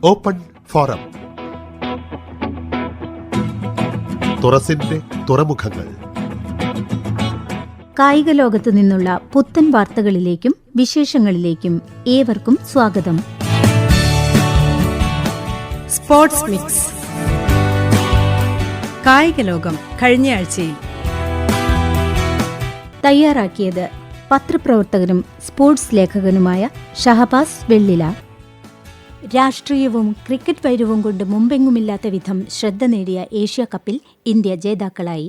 Open forum. തുറസിന്റെ തുറമുഖങ്ങൾ. കായിക ലോകത്തു നിന്നുള്ള പുത്തൻ വാർത്തകളിലേക്കും വിശേഷങ്ങളിലേക്കും ഏവർക്കും സ്വാഗതം. Sports mix. കായിക ലോകം കഴിഞ്ഞയാഴ്ചയിൽ തയ്യാറാക്കിയത് പത്രപ്രവർത്തകനും സ്പോർട്സ് ലേഖകനുമായ ഷഹബാസ് വെള്ളില. രാഷ്ട്രീയവും ക്രിക്കറ്റ് വൈരവും കൊണ്ട് മുമ്പെങ്ങുമില്ലാത്ത വിധം ശ്രദ്ധ നേടിയ ഏഷ്യ കപ്പിൽ ഇന്ത്യ ജേതാക്കളായി.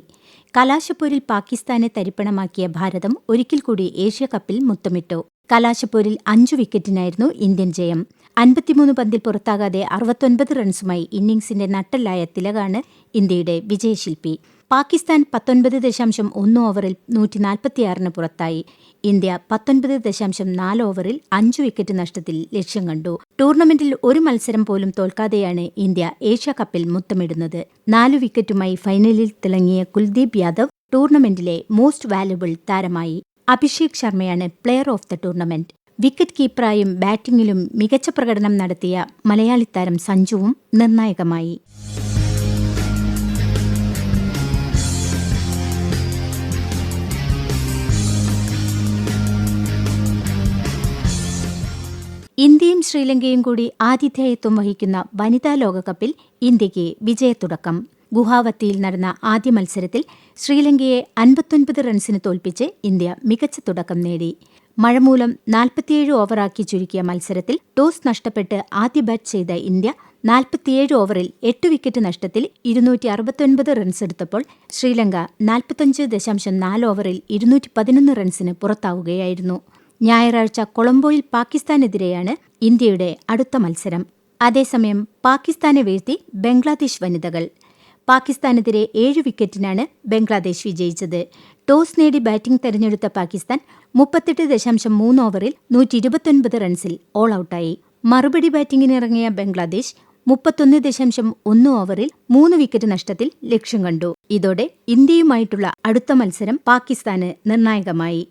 കലാശപ്പോരിൽ പാകിസ്ഥാനെ തരിപ്പണമാക്കിയ ഭാരതം ഒരിക്കൽ കൂടി ഏഷ്യ കപ്പിൽ മുത്തമിട്ടു. കലാശപ്പോരിൽ 5 വിക്കറ്റിനായിരുന്നു ഇന്ത്യൻ ജയം. 53 പന്തിൽ പുറത്താകാതെ 69 റൺസുമായി ഇന്നിംഗ്സിന്റെ നട്ടെല്ലായ തിലകാണ് ഇന്ത്യയുടെ വിജയശില്പി. പാകിസ്ഥാൻ 19.1 ഓവറിൽ 146 പുറത്തായി. ഇന്ത്യ 19.4 ഓവറിൽ 5 വിക്കറ്റ് നഷ്ടത്തിൽ ലക്ഷ്യം കണ്ടു. ടൂർണമെന്റിൽ ഒരു മത്സരം പോലും തോൽക്കാതെയാണ് ഇന്ത്യ ഏഷ്യ കപ്പിൽ മുത്തമിടുന്നത്. 4 വിക്കറ്റുമായി ഫൈനലിൽ തിളങ്ങിയ കുൽദീപ് യാദവ് ടൂർണമെന്റിലെ മോസ്റ്റ് വാല്യുബിൾ താരമായി. അഭിഷേക് ശർമ്മയാണ് player of the tournament. Wicket കീപ്പറായും ബാറ്റിംഗിലും മികച്ച പ്രകടനം നടത്തിയ മലയാളി താരം സഞ്ജുവും നിർണായകമായി. ഇന്ത്യയും ശ്രീലങ്കയും കൂടി ആതിഥേയത്വം വഹിക്കുന്ന വനിതാ ലോകകപ്പിൽ ഇന്ത്യയ്ക്ക് വിജയത്തുടക്കം. ഗുവാഹത്തിയിൽ നടന്ന ആദ്യ മത്സരത്തിൽ ശ്രീലങ്കയെ 59 റൺസിന് തോൽപ്പിച്ച് ഇന്ത്യ മികച്ച തുടക്കം നേടി. മഴ മൂലം 47 ഓവറാക്കി ചുരുക്കിയ മത്സരത്തിൽ ടോസ് നഷ്ടപ്പെട്ട് ആദ്യ ബാറ്റ് ചെയ്ത ഇന്ത്യ 47 ഓവറിൽ 8 വിക്കറ്റ് നഷ്ടത്തിൽ 269 റൺസെടുത്തപ്പോൾ ശ്രീലങ്ക 45.4 ഓവറിൽ 211 റൺസിന് പുറത്താവുകയായിരുന്നു. ഞായറാഴ്ച കൊളംബോയിൽ പാകിസ്ഥാനെതിരെയാണ് ഇന്ത്യയുടെ അടുത്ത മത്സരം. അതേസമയം പാകിസ്ഥാനെ വീഴ്ത്തി ബംഗ്ലാദേശ് വനിതകൾ. പാകിസ്ഥാനെതിരെ 7 വിക്കറ്റിനാണ് ബംഗ്ലാദേശ് വിജയിച്ചത്. ടോസ് നേടി ബാറ്റിംഗ് തെരഞ്ഞെടുത്ത പാകിസ്ഥാൻ 38.3 ഓവറിൽ 129 റൺസിൽ ഓൾ ഔട്ടായി. മറുപടി ബാറ്റിംഗിനിറങ്ങിയ ബംഗ്ലാദേശ് 31.1 ഓവറിൽ 3 വിക്കറ്റ് നഷ്ടത്തിൽ ലക്ഷ്യം കണ്ടു. ഇതോടെ ഇന്ത്യയുമായിട്ടുള്ള അടുത്ത മത്സരം പാകിസ്ഥാന് നിർണായകമായി.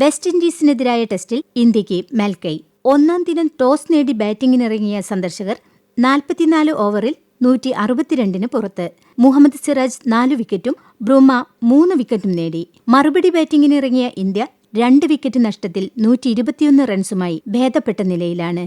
വെസ്റ്റ് ഇൻഡീസിനെതിരായ ടെസ്റ്റിൽ ഇന്ത്യയ്ക്ക് മേൽക്കൈ. ഒന്നാം ദിനം ടോസ് നേടി ബാറ്റിംഗിനിറങ്ങിയ സന്ദർശകർ 44 ഓവറിൽ 162 പുറത്ത്. മുഹമ്മദ് സിറാജ് 4 വിക്കറ്റും ബ്രൂമ 3 വിക്കറ്റും നേടി. മറുപടി ബാറ്റിംഗിനിറങ്ങിയ ഇന്ത്യ 2 വിക്കറ്റ് നഷ്ടത്തിൽ 121 റൺസുമായി ഭേദപ്പെട്ട നിലയിലാണ്.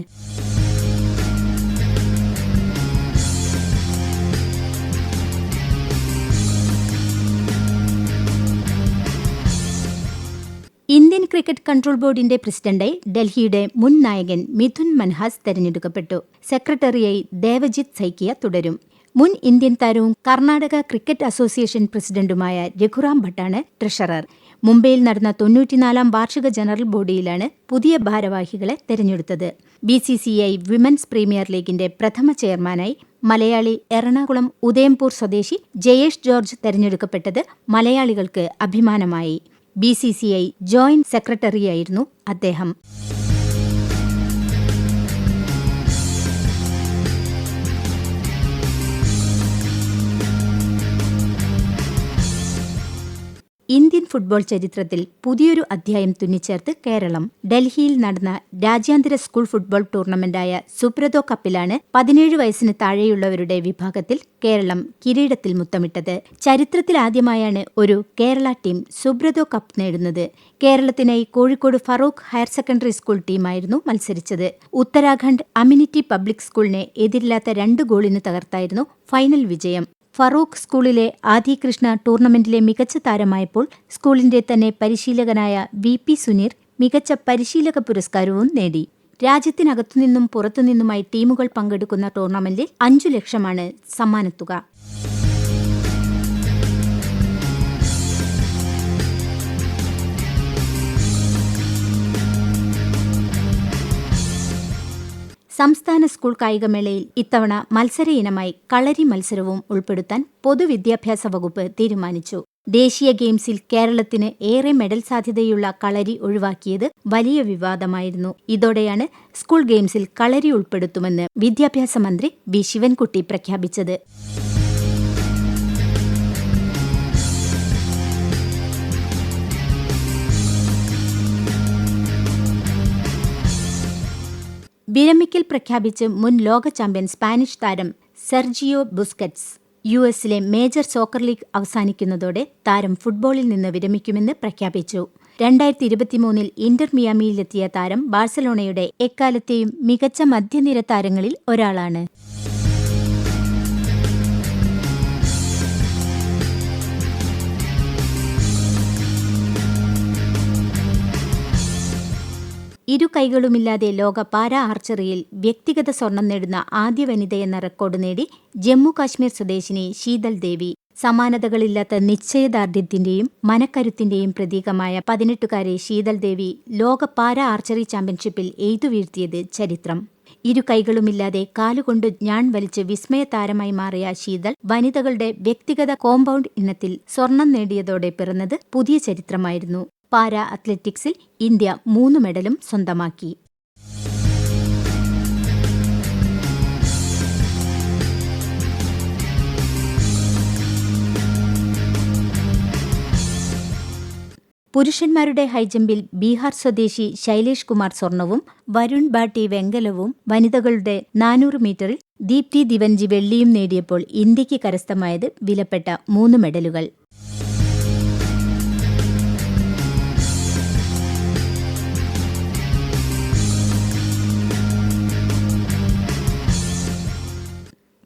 ഇന്ത്യൻ ക്രിക്കറ്റ് കൺട്രോൾ ബോർഡിന്റെ പ്രസിഡന്റായി ഡൽഹിയുടെ മുൻ നായകൻ മിഥുൻ മൻഹാസ് തെരഞ്ഞെടുക്കപ്പെട്ടു. സെക്രട്ടറിയായി ദേവജിത് സൈക്കിയ തുടരും. മുൻ ഇന്ത്യൻ താരവും കർണാടക ക്രിക്കറ്റ് അസോസിയേഷൻ പ്രസിഡന്റുമായ രഘുറാം ഭട്ടാണ് ട്രഷറർ. മുംബൈയിൽ നടന്ന 94ാം വാർഷിക ജനറൽ ബോഡിയിലാണ് പുതിയ ഭാരവാഹികളെ തെരഞ്ഞെടുത്തത്. BCCI വിമൻസ് പ്രീമിയർ ലീഗിന്റെ പ്രഥമ ചെയർമാനായി മലയാളി എറണാകുളം ഉദയംപൂർ സ്വദേശി ജയേഷ് ജോർജ് തെരഞ്ഞെടുക്കപ്പെട്ടത് മലയാളികൾക്ക് അഭിമാനമായി. BCCI ജോയിന്റ് സെക്രട്ടറിയായിരുന്നു അദ്ദേഹം. ഇന്ത്യൻ ഫുട്ബോൾ ചരിത്രത്തിൽ പുതിയൊരു അധ്യായം തുന്നിച്ചേർത്ത് കേരളം. ഡൽഹിയിൽ നടന്ന രാജ്യാന്തര സ്കൂൾ ഫുട്ബോൾ ടൂർണമെന്റായ സുബ്രതോ കപ്പിലാണ് 17 വയസ്സിന് താഴെയുള്ളവരുടെ വിഭാഗത്തിൽ കേരളം കിരീടത്തിൽ മുത്തമിട്ടത്. ചരിത്രത്തിലാദ്യമായാണ് ഒരു കേരള ടീം സുബ്രതോ കപ്പ് നേടുന്നത്. കേരളത്തിനായി Kozhikode Farook higher secondary school ടീമായിരുന്നു മത്സരിച്ചത്. ഉത്തരാഖണ്ഡ് അമ്യൂണിറ്റി പബ്ലിക് സ്കൂളിനെ എതിരില്ലാത്ത 2 ഗോളിന് തകർത്തായിരുന്നു ഫൈനൽ വിജയം. ഫറൂഖ് സ്കൂളിലെ ആദി കൃഷ്ണ ടൂർണമെന്റിലെ മികച്ച താരമായപ്പോൾ സ്കൂളിന്റെ തന്നെ പരിശീലകനായ VP സുനീർ മികച്ച പരിശീലക പുരസ്കാരവും നേടി. രാജ്യത്തിനകത്തുനിന്നും പുറത്തുനിന്നുമായി ടീമുകൾ പങ്കെടുക്കുന്ന ടൂർണമെന്റിൽ 5 ലക്ഷമാണ് സമ്മാനത്തുക. സംസ്ഥാന സ്കൂൾ കായികമേളയിൽ ഇത്തവണ മത്സര ഇനമായി കളരി മത്സരവും ഉൾപ്പെടുത്താൻ പൊതുവിദ്യാഭ്യാസ വകുപ്പ് തീരുമാനിച്ചു. ദേശീയ ഗെയിംസിൽ കേരളത്തിന് ഏറെ മെഡൽ സാധ്യതയുള്ള കളരി ഒഴിവാക്കിയത് വലിയ വിവാദമായിരുന്നു. ഇതോടെയാണ് സ്കൂൾ ഗെയിംസിൽ കളരി ഉൾപ്പെടുത്തുമെന്ന് വിദ്യാഭ്യാസ മന്ത്രി വി. ശിവൻകുട്ടി പ്രഖ്യാപിച്ചത്. വിരമിക്കൽ പ്രഖ്യാപിച്ച് മുൻ ലോക ചാമ്പ്യൻ സ്പാനിഷ് താരം സെർജിയോ ബുസ്കറ്റ്സ്. യുഎസിലെ മേജർ സോക്കർ ലീഗ് അവസാനിക്കുന്നതോടെ താരം ഫുട്ബോളിൽ നിന്ന് വിരമിക്കുമെന്ന് പ്രഖ്യാപിച്ചു. 2023 ഇന്റർ മിയാമിയിലെത്തിയ താരം ബാഴ്സലോണയുടെ എക്കാലത്തെയും മികച്ച മധ്യനിര താരങ്ങളിൽ ഒരാളാണ്. ഇരു കൈകളുമില്ലാതെ ലോക പാരാ ആർച്ചറിയിൽ വ്യക്തിഗത സ്വർണം നേടുന്ന ആദ്യ വനിതയെന്ന റെക്കോർഡ് നേടി ജമ്മു കാശ്മീർ സ്വദേശിനി ശീതൽ ദേവി. സമാനതകളില്ലാത്ത നിശ്ചയദാർഢ്യത്തിന്റെയും മനക്കരുത്തിന്റെയും പ്രതീകമായ 18-കാരെ ശീതൽ ദേവി ലോക പാരാ ആർച്ചറി ചാമ്പ്യൻഷിപ്പിൽ എയ്തുവീഴ്ത്തിയത് ചരിത്രം. ഇരു കൈകളുമില്ലാതെ കാലുകൊണ്ട് ഞാൺ വലിച്ച് വിസ്മയതാരമായി മാറിയ ശീതൽ വനിതകളുടെ വ്യക്തിഗത കോമ്പൗണ്ട് ഇനത്തിൽ സ്വർണം നേടിയതോടെ പിറന്നത് പുതിയ ചരിത്രമായിരുന്നു. പാരാ അത്ലറ്റിക്സിൽ ഇന്ത്യ 3 മെഡലും സ്വന്തമാക്കി. പുരുഷന്മാരുടെ ഹൈജമ്പിൽ ബീഹാർ സ്വദേശി ശൈലേഷ് കുമാർ സ്വർണവും വരുൺ ഭാട്ടി വെങ്കലവും, വനിതകളുടെ 400 മീറ്ററിൽ ദീപ്തി ദിവൻജി വെള്ളിയും നേടിയപ്പോൾ ഇന്ത്യയ്ക്ക് കരസ്ഥമായത് വിലപ്പെട്ട 3 മെഡലുകൾ.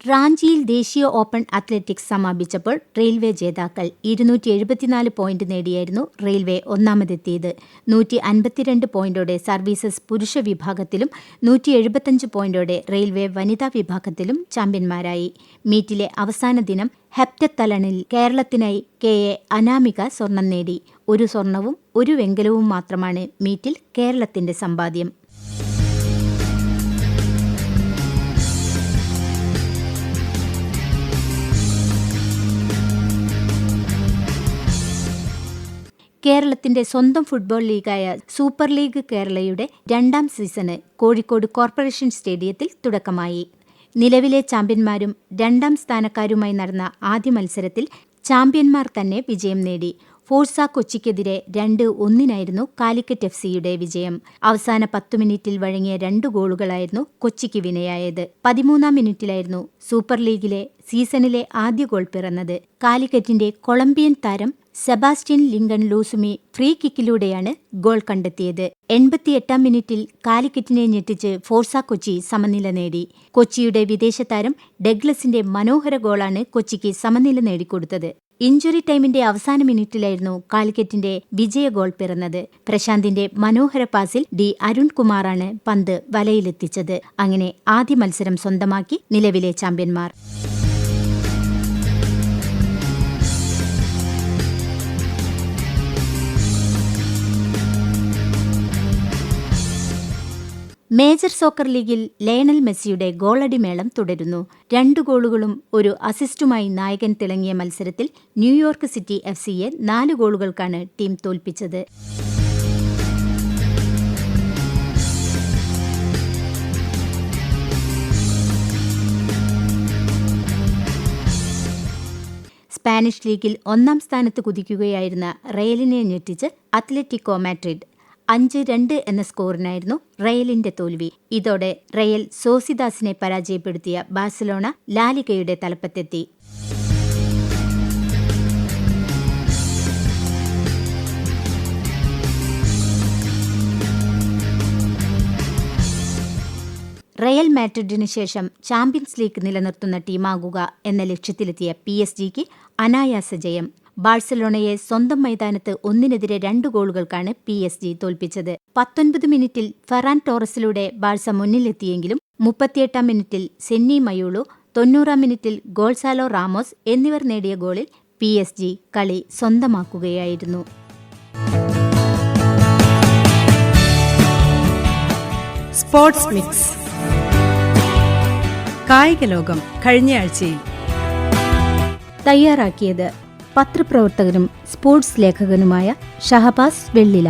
റാഞ്ചിയിൽ ദേശീയ ഓപ്പൺ അത്ലറ്റിക്സ് സമാപിച്ചപ്പോൾ റെയിൽവേ ജേതാക്കൾ 274 പോയിന്റ് നേടിയായിരുന്നു റെയിൽവേ ഒന്നാമതെത്തിയത്. 152 പോയിന്റോടെ സർവീസസ് പുരുഷ വിഭാഗത്തിലും 175 പോയിന്റോടെ റെയിൽവേ വനിതാ വിഭാഗത്തിലും ചാമ്പ്യന്മാരായി. മീറ്റിലെ അവസാന ദിനം ഹെപ്റ്റത്തലണിൽ കേരളത്തിനായി KA അനാമിക സ്വർണം നേടി. 1 സ്വർണവും 1 വെങ്കലവും മാത്രമാണ് മീറ്റിൽ കേരളത്തിന്റെ സമ്പാദ്യം. കേരളത്തിന്റെ സ്വന്തം ഫുട്ബോൾ ലീഗായ സൂപ്പർ ലീഗ് കേരളയുടെ 2ാം സീസണ് കോഴിക്കോട് കോർപ്പറേഷൻ സ്റ്റേഡിയത്തിൽ തുടക്കമായി. നിലവിലെ ചാമ്പ്യന്മാരും 2ാം സ്ഥാനക്കാരുമായി നടന്ന ആദ്യ മത്സരത്തിൽ ചാമ്പ്യന്മാർ തന്നെ വിജയം നേടി. ഫോഴ്സ കൊച്ചിക്കെതിരെ 2-1 കാലിക്കറ്റ് FC-യുടെ വിജയം. അവസാന 10 മിനിറ്റിൽ വഴങ്ങിയ 2 ഗോളുകളായിരുന്നു കൊച്ചിക്ക് വിനയായത്. 13ാം മിനിറ്റിലായിരുന്നു സൂപ്പർ ലീഗിലെ സീസണിലെ ആദ്യ ഗോൾ പിറന്നത്. കാലിക്കറ്റിന്റെ കൊളംബിയൻ താരം സെബാസ്റ്റ്യൻ ലിങ്കൺ ലൂസുമി ഫ്രീ കിക്കിലൂടെയാണ് ഗോൾ കണ്ടെത്തിയത്. 88ാം മിനിറ്റിൽ കാലിക്കറ്റിനെ ഞെട്ടിച്ച് ഫോഴ്സ കൊച്ചി സമനില നേടി. കൊച്ചിയുടെ വിദേശ താരം ഡഗ്ലസിന്റെ മനോഹര ഗോളാണ് കൊച്ചിക്ക് സമനില നേടിക്കൊടുത്തത്. ഇഞ്ചുറി ടൈമിന്റെ അവസാന മിനിറ്റിലായിരുന്നു കാലിക്കറ്റിന്റെ വിജയ ഗോൾ പിറന്നത്. പ്രശാന്തിന്റെ മനോഹര പാസിൽ അരുൺകുമാറാണ് പന്ത് വലയിലെത്തിച്ചത്. അങ്ങനെ ആദ്യ മത്സരം സ്വന്തമാക്കി നിലവിലെ ചാമ്പ്യന്മാർ. മേജർ സോക്കർ ലീഗിൽ ലയണൽ മെസ്സിയുടെ ഗോളടിമേളം തുടരുന്നു. 2 ഗോളുകളും 1 അസിസ്റ്റുമായി നായകൻ തിളങ്ങിയ മത്സരത്തിൽ ന്യൂയോർക്ക് സിറ്റി FC-യെ 4 ഗോളുകൾക്കാണ് ടീം തോൽപ്പിച്ചത്. സ്പാനിഷ് ലീഗിൽ 1ാം സ്ഥാനത്ത് കുതിക്കുകയായിരുന്ന റയലിനെ ഞെട്ടിച്ച് അത്ലറ്റിക്കോ മാഡ്രിഡ്. 5-2 എന്ന സ്കോറിനായിരുന്നു റയലിന്റെ തോൽവി. ഇതോടെ റയൽ സോസിദാസിനെ പരാജയപ്പെടുത്തിയ ബാഴ്സലോണ ലാലിഗയുടെ തലപ്പത്തെത്തി. റയൽ മാഡ്രിഡിന് ശേഷം ചാമ്പ്യൻസ് ലീഗ് നിലനിർത്തുന്ന ടീമാകുക എന്ന ലക്ഷ്യത്തിലെത്തിയ PSG-ക്ക് അനായാസ ജയം. ബാഴ്സലോണയെ സ്വന്തം മൈതാനത്ത് 1-2 ഗോളുകൾക്കാണ് PSG തോൽപ്പിച്ചത്. 19 മിനിറ്റിൽ ഫെറാൻ ടോറസിലൂടെ ബാഴ്സ മുന്നിലെത്തിയെങ്കിലും 38ാം മിനിറ്റിൽ സെന്നി മയൂളു, 90ാം മിനിറ്റിൽ ഗോൾസാലോ റാമോസ് എന്നിവർ നേടിയ ഗോളിൽ PSG കളി സ്വന്തമാക്കുകയായിരുന്നു. സ്പോർട്സ് മിക്സ് കായിക ലോകം കഴിഞ്ഞയാഴ്ചയിൽ തയ്യാറാക്കിയത് പത്രപ്രവർത്തകനും സ്പോർട്സ് ലേഖകനുമായ ഷഹബാസ് വെള്ളില.